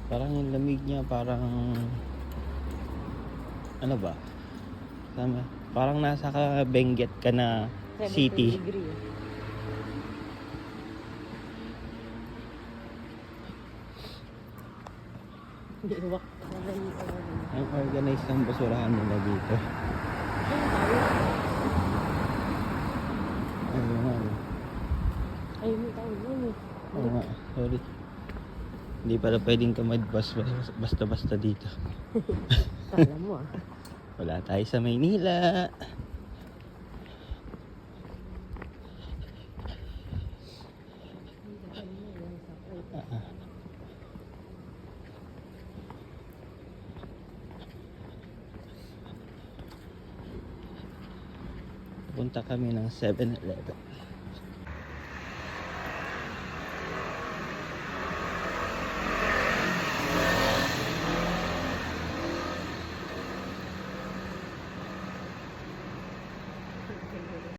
Parang yung lamig niya parang ano ba? Tama. Parang nasa ka Benguet ka na 17 city. degree. Hindi wak. Ang organized ng basurahan nila dito. Ayun nga. Ayun mo tawag yun eh. Oo nga. Sorry. Hindi pala pwedeng ka basta-basta dito. Kala mo ah. Wala tayo sa Maynila. Punta kami ng 7-Eleven.